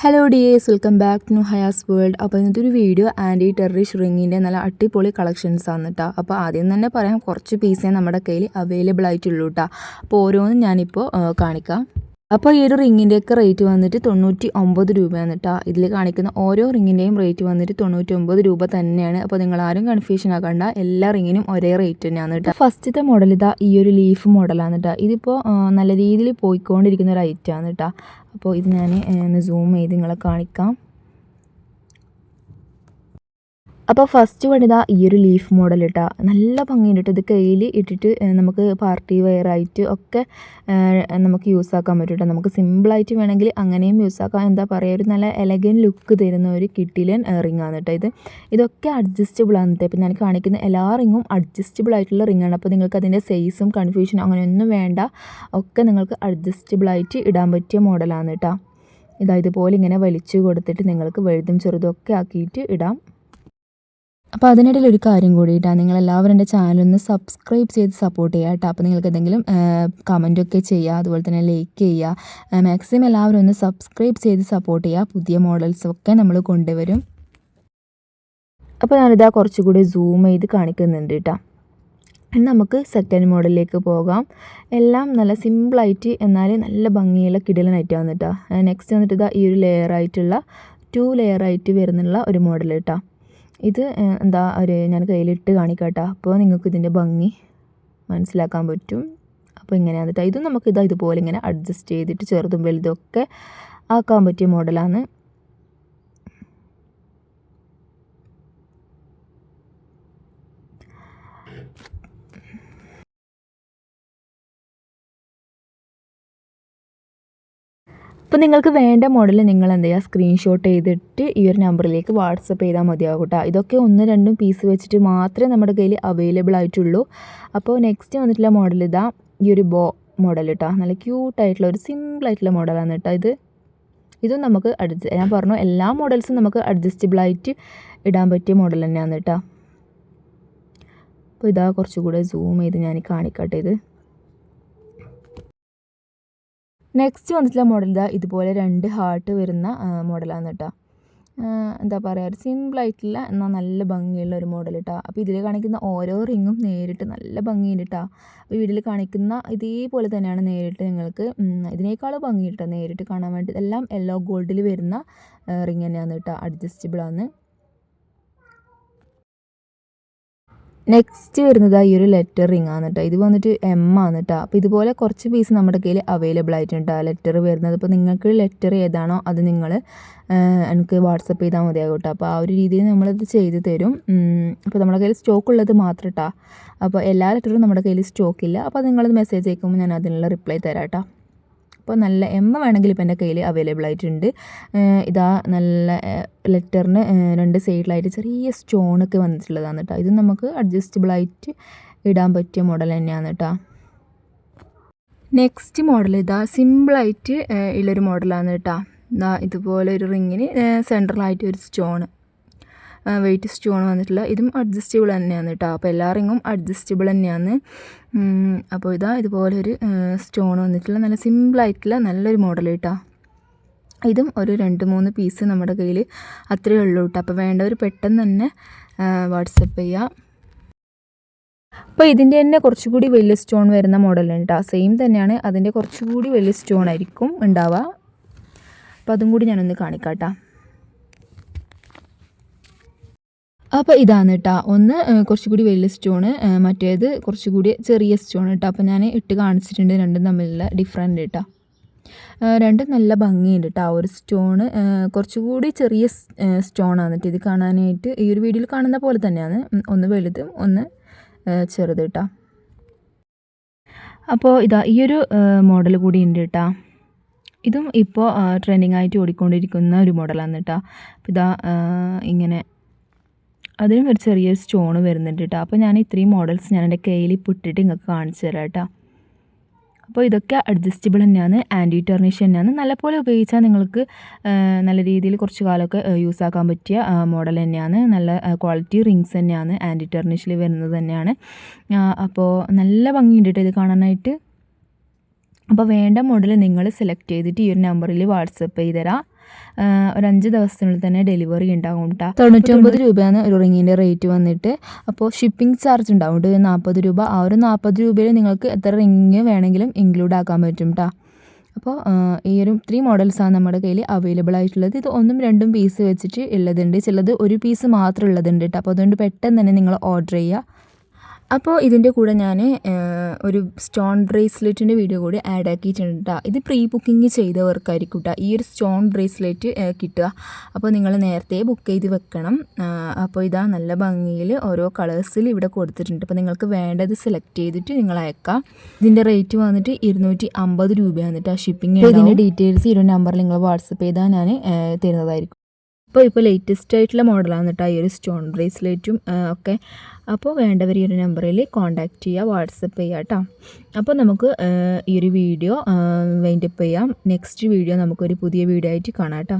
Hello dears, welcome back to Haya's world. അപ്പോൾ ഇന്നത്തെ ഒരു വീഡിയോ ആൻറ്റി ടെററിഷ് റിങ്ങിൻ്റെ നല്ല അടിപൊളി കളക്ഷൻസ് ആണ് കേട്ടോ. അപ്പോൾ ആദ്യം തന്നെ പറയാം, കുറച്ച് പീസേ നമ്മുടെ കയ്യിൽ അവൈലബിൾ ആയിട്ടുള്ളൂ കേട്ടോ. അപ്പോൾ ഓരോന്നും ഞാനിപ്പോൾ കാണിക്കാം. അപ്പോൾ ഈ ഒരു റിങ്ങിൻ്റെയൊക്കെ റേറ്റ് വന്നിട്ട് 99 രൂപയാണ് കേട്ടോ. ഇതിൽ കാണിക്കുന്ന ഓരോ റിങ്ങിൻ്റെയും റേറ്റ് വന്നിട്ട് 99 രൂപ തന്നെയാണ്. അപ്പോൾ നിങ്ങൾ ആരും കൺഫ്യൂഷൻ ആക്കണ്ട, എല്ലാ റിങ്ങിനും ഒരേ റേറ്റ് തന്നെയാണ് കേട്ടോ. ഫസ്റ്റത്തെ മോഡൽ ഇതാ ഈ ഒരു ലീഫ് മോഡലാണ് കേട്ടോ. ഇതിപ്പോൾ നല്ല രീതിയിൽ പോയിക്കൊണ്ടിരിക്കുന്ന ഒരു ഐറ്റമാണ് കേട്ടോ. അപ്പോൾ ഇത് ഞാൻ ഒന്ന് സൂം ചെയ്ത് നിങ്ങളെ കാണിക്കാം. അപ്പോൾ ഫസ്റ്റ് വണിതാ ഈ ഒരു ലീഫ് മോഡൽ ഇട്ടാ നല്ല ഭംഗിയുണ്ട് കേട്ടോ. ഇത് കയ്യിൽ ഇട്ടിട്ട് നമുക്ക് പാർട്ടി വെയർ ആയിട്ട് ഒക്കെ നമുക്ക് യൂസ് ആക്കാൻ പറ്റും കേട്ടോ. നമുക്ക് സിമ്പിളായിട്ട് വേണമെങ്കിൽ അങ്ങനെയും യൂസ് ആക്കാം. എന്താ പറയുക, ഒരു നല്ല എലഗൻ ലുക്ക് തരുന്ന ഒരു കിട്ടിലൻ റിംഗ് ആണ് കേട്ടോ. ഇതൊക്കെ അഡ്ജസ്റ്റബിൾ ആണ് കേട്ടോ. ഇപ്പോൾ ഞാൻ കാണിക്കുന്ന എല്ലാ റിങ്ങും അഡ്ജസ്റ്റബിൾ ആയിട്ടുള്ള റിങ്ങാണ്. അപ്പോൾ നിങ്ങൾക്ക് അതിൻ്റെ സൈസും കൺഫ്യൂഷനും അങ്ങനെയൊന്നും വേണ്ട, ഒക്കെ നിങ്ങൾക്ക് അഡ്ജസ്റ്റബിൾ ആയിട്ട് ഇടാൻ പറ്റിയ മോഡലാണ് കേട്ടോ. ഇതുപോലെ ഇങ്ങനെ വലിച്ചു കൊടുത്തിട്ട് നിങ്ങൾക്ക് വലുതും ചെറുതും ഒക്കെ ആക്കിയിട്ട് ഇടാം. അപ്പോൾ അതിനിടയിൽ ഒരു കാര്യം കൂടിയിട്ടാണ്, നിങ്ങളെല്ലാവരും എൻ്റെ ചാനലൊന്ന് സബ്സ്ക്രൈബ് ചെയ്ത് സപ്പോർട്ട് ചെയ്യുക കേട്ടോ. അപ്പോൾ നിങ്ങൾക്ക് എന്തെങ്കിലും കമൻറ്റൊക്കെ ചെയ്യുക, അതുപോലെ തന്നെ ലൈക്ക് ചെയ്യുക. മാക്സിമം എല്ലാവരും ഒന്ന് സബ്സ്ക്രൈബ് ചെയ്ത് സപ്പോർട്ട് ചെയ്യുക. പുതിയ മോഡൽസൊക്കെ നമ്മൾ കൊണ്ടുവരും. അപ്പോൾ ഞാനിതാ കുറച്ചുകൂടി സൂം ചെയ്ത് കാണിക്കുന്നുണ്ട് കേട്ടോ. നമുക്ക് സെക്കൻഡ് മോഡലിലേക്ക് പോകാം. എല്ലാം നല്ല സിമ്പിളായിട്ട് എന്നാൽ നല്ല ഭംഗിയുള്ള കിടിലനായിട്ടാണ് കേട്ടോ. നെക്സ്റ്റ് വന്നിട്ട് ഇതാ ഈ ഒരു ലെയറായിട്ടുള്ള 2 ലെയറായിട്ട് വരുന്നുള്ള ഒരു മോഡൽ കേട്ടോ. ഇത് എന്താ ഞാൻ കയ്യിലിട്ട് കാണിക്കാം കേട്ടോ. അപ്പോൾ നിങ്ങൾക്ക് ഇതിൻ്റെ ഭംഗി മനസ്സിലാക്കാൻ പറ്റും. അപ്പോൾ ഇങ്ങനെയാണ് കേട്ടോ. ഇതും നമുക്ക് ഇതുപോലെ ഇങ്ങനെ അഡ്ജസ്റ്റ് ചെയ്തിട്ട് ചെറുതും വലുതും ഒക്കെ ആക്കാൻ പറ്റിയ മോഡലാണ്. അപ്പോൾ നിങ്ങൾക്ക് വേണ്ട മോഡൽ നിങ്ങൾ എന്ത് ചെയ്യുക, സ്ക്രീൻഷോട്ട് ചെയ്തിട്ട് ഈ ഒരു നമ്പറിലേക്ക് വാട്സപ്പ് ചെയ്താൽ മതിയാകും കേട്ടോ. ഇതൊക്കെ 1-2 പീസ് വെച്ചിട്ട് മാത്രമേ നമ്മുടെ കയ്യിൽ അവൈലബിൾ ആയിട്ടുള്ളൂ. അപ്പോൾ നെക്സ്റ്റ് വന്നിട്ടുള്ള മോഡൽ ഇതാ ഈ ഒരു ബോ മോഡൽ കേട്ടോ. നല്ല ക്യൂട്ടായിട്ടുള്ള ഒരു സിമ്പിളായിട്ടുള്ള മോഡലാണ് കേട്ടോ. ഇതും നമുക്ക് ഞാൻ പറഞ്ഞു, എല്ലാ മോഡൽസും നമുക്ക് അഡ്ജസ്റ്റബിളായിട്ട് ഇടാൻ പറ്റിയ മോഡൽ തന്നെയാണ് കേട്ടോ. അപ്പോൾ ഇതാ കുറച്ചുകൂടെ സൂം ചെയ്ത് ഞാൻ കാണിക്കട്ടെ. നെക്സ്റ്റ് വന്നിട്ടുള്ള മോഡൽ ഇതുപോലെ 2 ഹാർട്ട് വരുന്ന മോഡലാണ് കേട്ടോ. എന്താ പറയുക, ഒരു സിമ്പിളായിട്ടുള്ള എന്നാൽ നല്ല ഭംഗിയുള്ള ഒരു മോഡൽ കേട്ടോ. അപ്പോൾ ഇതിൽ കാണിക്കുന്ന ഓരോ റിങ്ങും നേരിട്ട് നല്ല ഭംഗിയുണ്ട് കേട്ടോ. അപ്പോൾ വീട്ടിൽ കാണിക്കുന്ന ഇതേപോലെ തന്നെയാണ് നേരിട്ട് നിങ്ങൾക്ക് ഇതിനേക്കാൾ ഭംഗി കേട്ടോ നേരിട്ട് കാണാൻ വേണ്ടി. എല്ലാം യെല്ലോ ഗോൾഡിൽ വരുന്ന റിങ് തന്നെയാണ് കേട്ടോ, അഡ്ജസ്റ്റബിളാണ്. നെക്സ്റ്റ് വരുന്നത് ഈ ഒരു ലെറ്റർ റിംഗ് ആണ് കേട്ടോ. ഇത് വന്നിട്ട് M ആണ് കേട്ടോ. അപ്പോൾ ഇതുപോലെ കുറച്ച് പീസ് നമ്മുടെ കയ്യിൽ അവൈലബിൾ ആയിട്ടുണ്ട് ലെറ്റർ വരുന്നത്. അപ്പോൾ നിങ്ങൾക്ക് ലെറ്റർ ഏതാണോ അത് നിങ്ങൾ എനിക്ക് വാട്സപ്പ് ചെയ്താൽ മതിയാകും കേട്ടോ. അപ്പോൾ ആ ഒരു രീതിയിൽ നമ്മളത് ചെയ്ത് തരും. അപ്പോൾ നമ്മുടെ കയ്യിൽ സ്റ്റോക്ക് ഉള്ളത് മാത്രം കേട്ടോ. അപ്പോൾ എല്ലാ ലെറ്ററും നമ്മുടെ കയ്യിൽ സ്റ്റോക്കില്ല. അപ്പോൾ നിങ്ങളത് മെസ്സേജ് അയക്കുമ്പോൾ ഞാൻ അതിനുള്ള റിപ്ലൈ തരാം കേട്ടോ. അപ്പോൾ നല്ല M വേണമെങ്കിൽ ഇപ്പോൾ എൻ്റെ കയ്യിൽ അവൈലബിൾ ആയിട്ടുണ്ട്. ഇതാ നല്ല ലെറ്ററിന് 2 സൈഡിലായിട്ട് ചെറിയ സ്റ്റോണൊക്കെ വന്നിട്ടുള്ളതാണ് കേട്ടോ. ഇത് നമുക്ക് അഡ്ജസ്റ്റബിളായിട്ട് ഇടാൻ പറ്റിയ മോഡൽ തന്നെയാണ് കേട്ടോ. നെക്സ്റ്റ് മോഡൽ ഇതാ സിമ്പിളായിട്ട് ഉള്ളൊരു മോഡലാണ് കേട്ടോ. ഇതാ ഇതുപോലെ ഒരു റിങ്ങിന് സെൻട്രലായിട്ട് ഒരു സ്റ്റോണ്, വെയിറ്റ് സ്റ്റോൺ വന്നിട്ടുള്ള, ഇതും അഡ്ജസ്റ്റബിൾ തന്നെയാണ് കേട്ടോ. അപ്പോൾ എല്ലാ റിങ്ങും അഡ്ജസ്റ്റബിൾ തന്നെയാണ്. അപ്പോൾ ഇതുപോലെ ഒരു സ്റ്റോൺ വന്നിട്ടുള്ള നല്ല സിമ്പിളായിട്ടുള്ള നല്ലൊരു മോഡൽ കേട്ടോ. ഇതും ഒരു 2-3 പീസ് നമ്മുടെ കയ്യിൽ അത്രയേ ഉള്ളൂ കേട്ടോ. അപ്പോൾ വേണ്ടവർ പെട്ടെന്ന് തന്നെ വാട്സപ്പ് ചെയ്യുക. അപ്പോൾ ഇതിൻ്റെ തന്നെ കുറച്ചുകൂടി വലിയ സ്റ്റോൺ വരുന്ന മോഡലാണ് കേട്ടോ. സെയിം തന്നെയാണ്, അതിൻ്റെ കുറച്ചുകൂടി വലിയ സ്റ്റോൺ ആയിരിക്കും ഉണ്ടാവുക. അപ്പോൾ അതും കൂടി ഞാനൊന്ന് കാണിക്കാം കേട്ടോ. അപ്പോൾ ഇതാണ് കേട്ടോ, ഒന്ന് കുറച്ചുകൂടി വലിയ സ്റ്റോണ്, മറ്റേത് കുറച്ചുകൂടി ചെറിയ സ്റ്റോൺ കേട്ടോ. അപ്പോൾ ഞാൻ ഇട്ട് കാണിച്ചിട്ടുണ്ട് രണ്ടും തമ്മിലുള്ള ഡിഫറൻറ്റ് കേട്ടോ. രണ്ടും നല്ല ഭംഗിയുണ്ട് കേട്ടോ. ഒരു സ്റ്റോണ് കുറച്ചുകൂടി ചെറിയ സ്റ്റോണാണ് കേട്ടോ. ഇത് കാണാനായിട്ട് ഈ ഒരു വീഡിയോയിൽ കാണുന്ന പോലെ തന്നെയാണ്, ഒന്ന് വലുതും ഒന്ന് ചെറുത് കേട്ടോ. അപ്പോൾ ഇതാ ഈ ഒരു മോഡൽ കൂടി ഉണ്ട് കേട്ടോ. ഇതും ഇപ്പോൾ ട്രെൻഡിങ് ആയിട്ട് ഓടിക്കൊണ്ടിരിക്കുന്ന ഒരു മോഡലാണ് കേട്ടോ. അപ്പോൾ ഇതാ ഇങ്ങനെ അതിനും ഒരു ചെറിയ സ്റ്റോൺ വരുന്നുണ്ട് കേട്ടോ. അപ്പോൾ ഞാൻ ഇത്രയും മോഡൽസ് ഞാൻ എൻ്റെ കയ്യിൽ ഇട്ടിട്ട് നിങ്ങൾക്ക് കാണിച്ചു തരാം കേട്ടോ. അപ്പോൾ ഇതൊക്കെ അഡ്ജസ്റ്റബിൾ തന്നെയാണ്, ആൻറ്റി ടെർണിഷ് തന്നെയാണ്. നല്ലപോലെ ഉപയോഗിച്ചാൽ നിങ്ങൾക്ക് നല്ല രീതിയിൽ കുറച്ച് കാലമൊക്കെ യൂസ് ആക്കാൻ പറ്റിയ മോഡൽ തന്നെയാണ്. നല്ല ക്വാളിറ്റി റിങ്സ് തന്നെയാണ്, ആൻറ്റി ടെർണിഷിൽ വരുന്നത് തന്നെയാണ്. അപ്പോൾ നല്ല ഭംഗിയുണ്ട് കേട്ടോ ഇത് കാണാനായിട്ട്. അപ്പോൾ വേണ്ട മോഡൽ നിങ്ങൾ സെലക്ട് ചെയ്തിട്ട് ഈ ഒരു നമ്പറിൽ വാട്സപ്പ് ചെയ്ത് തരാം. ഒരു 5 ദിവസത്തിനുള്ളിൽ തന്നെ ഡെലിവറി ഉണ്ടാകും കേട്ടോ. 99 രൂപയാണ് ഒരു റിങ്ങിൻ്റെ റേറ്റ് വന്നിട്ട്. അപ്പോൾ ഷിപ്പിംഗ് ചാർജ് ഉണ്ടാവും 40 രൂപ. ആ ഒരു 40 രൂപയിൽ നിങ്ങൾക്ക് എത്ര റിങ് വേണമെങ്കിലും ഇൻക്ലൂഡ് ആക്കാൻ പറ്റും കേട്ടോ. അപ്പോൾ ഈ ഒരു 3 മോഡൽസാണ് നമ്മുടെ കയ്യിൽ അവൈലബിൾ ആയിട്ടുള്ളത്. ഇത് 1ഉം 2ഉം പീസ് വെച്ചിട്ട് ഉള്ളതുണ്ട്, ചിലത് ഒരു പീസ് മാത്രം ഉള്ളതുണ്ട് കേട്ടോ. അപ്പോൾ അതുകൊണ്ട് പെട്ടെന്ന് തന്നെ നിങ്ങൾ ഓർഡർ ചെയ്യുക. അപ്പോൾ ഇതിൻ്റെ കൂടെ ഞാൻ ഒരു സ്റ്റോൺ ബ്രേസ്ലെറ്റിൻ്റെ വീഡിയോ കൂടി ആഡ് ആക്കിയിട്ടുണ്ട് കേട്ടോ. ഇത് പ്രീ ബുക്കിംഗ് ചെയ്തവർക്കായിരിക്കും കേട്ടോ ഈ ഒരു സ്റ്റോൺ ബ്രേസ്ലെറ്റ് കിട്ടുക. അപ്പോൾ നിങ്ങൾ നേരത്തെ ബുക്ക് ചെയ്ത് വെക്കണം. അപ്പോൾ ഇതാ നല്ല ഭംഗിയിൽ ഓരോ കളേഴ്സിൽ ഇവിടെ കൊടുത്തിട്ടുണ്ട്. അപ്പോൾ നിങ്ങൾക്ക് വേണ്ടത് സെലക്ട് ചെയ്തിട്ട് നിങ്ങൾ അയക്കാം. ഇതിൻ്റെ റേറ്റ് വന്നിട്ട് 250 രൂപയാണ് കേട്ടോ ഷിപ്പിംഗ്. ഇതിൻ്റെ ഡീറ്റെയിൽസ് ഈ ഒരു നമ്പറിൽ നിങ്ങൾ വാട്സപ്പ് ചെയ്താൽ ഞാൻ തരുന്നതായിരിക്കും. ഇപ്പോൾ ലേറ്റസ്റ്റ് ആയിട്ടുള്ള മോഡലാണ് കേട്ടോ ഈ ഒരു സ്റ്റോൺ ബ്രേസ്ലെറ്റും ഒക്കെ. അപ്പോൾ വേണ്ടവർ ഈ ഒരു നമ്പറിൽ കോൺടാക്റ്റ് ചെയ്യുക, വാട്സപ്പ് ചെയ്യുക കേട്ടോ. അപ്പോൾ നമുക്ക് ഈ ഒരു വീഡിയോ വൈൻഡപ്പ് ചെയ്യാം. നെക്സ്റ്റ് വീഡിയോ നമുക്കൊരു പുതിയ വീഡിയോ ആയിട്ട് കാണാം കേട്ടോ.